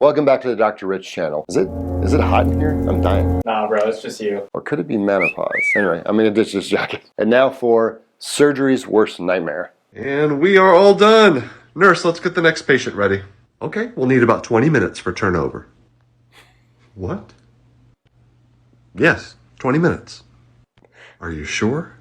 Welcome back to the Dr. Rich channel. Is it hot in here? I'm dying. Nah, bro, it's just you. Or could it be menopause? Anyway, I'm gonna ditch this jacket. And now for surgery's worst nightmare. And we are all done. Nurse, let's get the next patient ready. Okay, we'll need about 20 minutes for turnover. What? Yes, 20 minutes. Are you sure?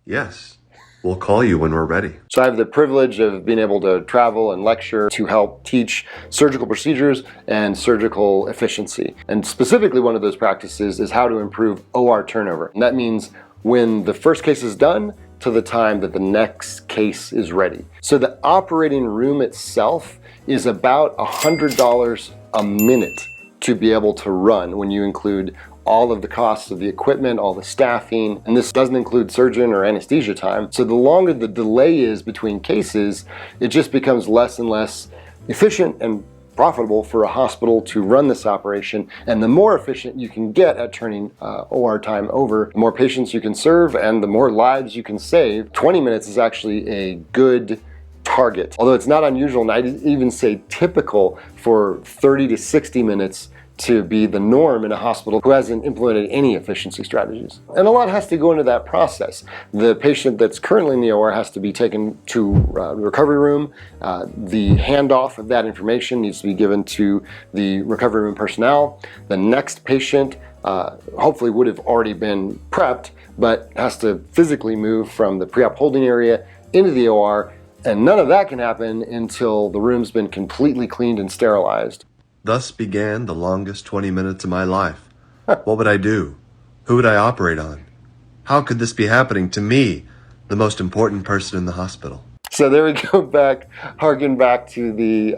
Yes. We'll call you when we're ready. So I have the privilege of being able to travel and lecture to help teach surgical procedures and surgical efficiency. And specifically one of those practices is how to improve OR turnover. And that means when the first case is done to the time that the next case is ready. So the operating room itself is about $100 a minute to be able to run when you include all of the costs of the equipment, all the staffing, and this doesn't include surgeon or anesthesia time. So the longer the delay is between cases, it just becomes less and less efficient and profitable for a hospital to run this operation. And the more efficient you can get at turning OR time over, the more patients you can serve and the more lives you can save. 20 minutes is actually a good target. Although it's not unusual, and I'd even say typical, for 30 to 60 minutes to be the norm in a hospital who hasn't implemented any efficiency strategies. And a lot has to go into that process. The patient that's currently in the OR has to be taken to the recovery room. The handoff of that information needs to be given to the recovery room personnel. The next patient hopefully would have already been prepped, but has to physically move from the pre-op holding area into the OR, and none of that can happen until the room's been completely cleaned and sterilized. Thus began the longest 20 minutes of my life. What would I do? Who would I operate on? How could this be happening to me, the most important person in the hospital? So there we go back, harken back to the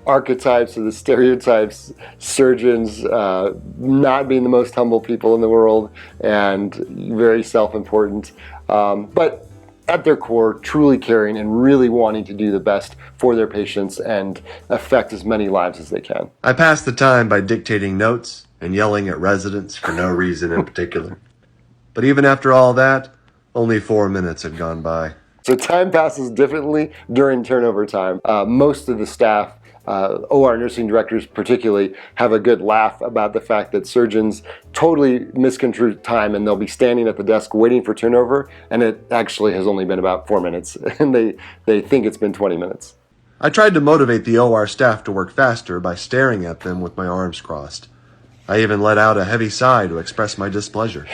archetypes or the stereotypes, surgeons not being the most humble people in the world and very self-important. But at their core, truly caring and really wanting to do the best for their patients and affect as many lives as they can. I passed the time by dictating notes and yelling at residents for no reason in particular. But even after all that, only 4 minutes had gone by. So time passes differently during turnover time. Most of the staff, OR nursing directors particularly, have a good laugh about the fact that surgeons totally misconstrue time and they'll be standing at the desk waiting for turnover, and it actually has only been about 4 minutes and they think it's been 20 minutes. I tried to motivate the OR staff to work faster by staring at them with my arms crossed. I even let out a heavy sigh to express my displeasure.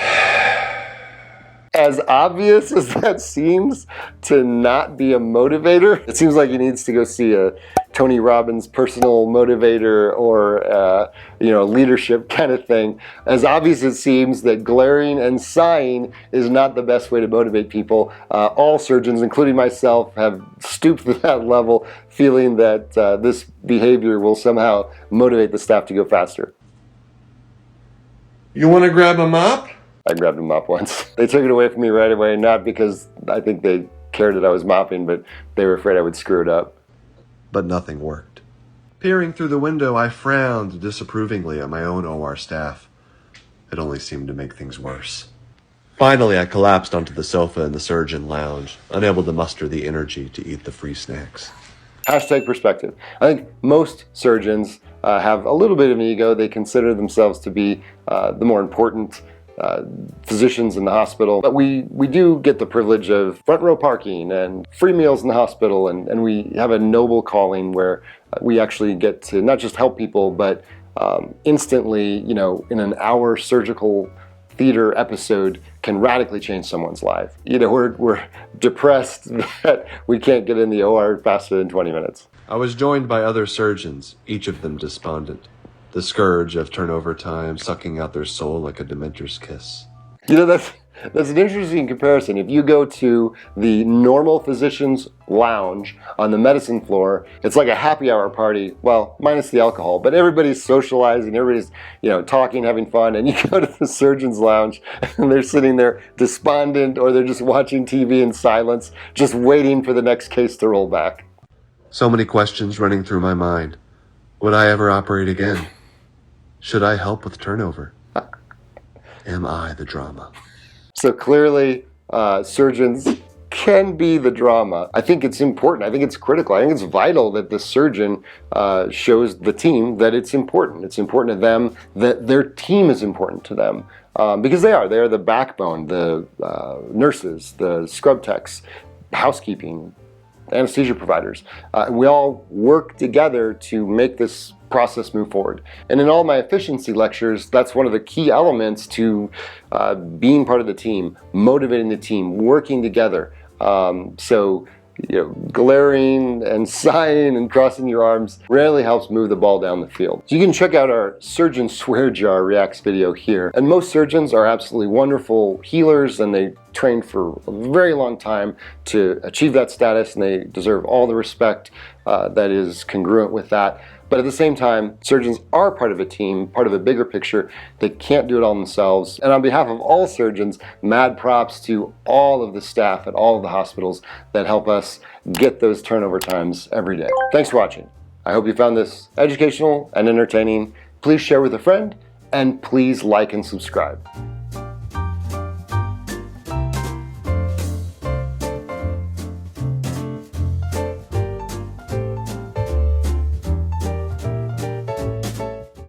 As obvious as that seems to not be a motivator, it seems like he needs to go see a Tony Robbins personal motivator or leadership kind of thing. As obvious as it seems that glaring and sighing is not the best way to motivate people. All surgeons, including myself, have stooped to that level, feeling that this behavior will somehow motivate the staff to go faster. You want to grab a mop? I grabbed a mop once. They took it away from me right away, not because I think they cared that I was mopping, but they were afraid I would screw it up. But nothing worked. Peering through the window, I frowned disapprovingly at my own OR staff. It only seemed to make things worse. Finally, I collapsed onto the sofa in the surgeon lounge, unable to muster the energy to eat the free snacks. Hashtag perspective. I think most surgeons have a little bit of an ego. They consider themselves to be the more important physicians in the hospital, but we do get the privilege of front row parking and free meals in the hospital, and we have a noble calling where we actually get to not just help people, but instantly, in an hour surgical theater episode can radically change someone's life. We're depressed that we can't get in the OR faster than 20 minutes. I was joined by other surgeons, each of them despondent. The scourge of turnover time sucking out their soul like a dementor's kiss. That's an interesting comparison. If you go to the normal physician's lounge on the medicine floor, it's like a happy hour party, well, minus the alcohol, but everybody's socializing, everybody's, talking, having fun, and you go to the surgeon's lounge and they're sitting there despondent, or they're just watching TV in silence, just waiting for the next case to roll back. So many questions running through my mind. Would I ever operate again? Should I help with turnover? Am I the drama? So clearly, surgeons can be the drama. I think it's important. I think it's critical. I think it's vital that the surgeon shows the team that it's important. It's important to them that their team is important to them. Because they are the backbone, the nurses, the scrub techs, housekeeping, anesthesia providers. We all work together to make this process move forward. And in all my efficiency lectures, that's one of the key elements to being part of the team, motivating the team, working together. So, glaring and sighing and crossing your arms rarely helps move the ball down the field. So you can check out our surgeon swear jar reacts video here. And most surgeons are absolutely wonderful healers, and they trained for a very long time to achieve that status, and they deserve all the respect that is congruent with that. But at the same time, surgeons are part of a team, part of a bigger picture. They can't do it all themselves. And on behalf of all surgeons, mad props to all of the staff at all of the hospitals that help us get those turnover times every day. Thanks for watching. I hope you found this educational and entertaining. Please share with a friend, and please like and subscribe.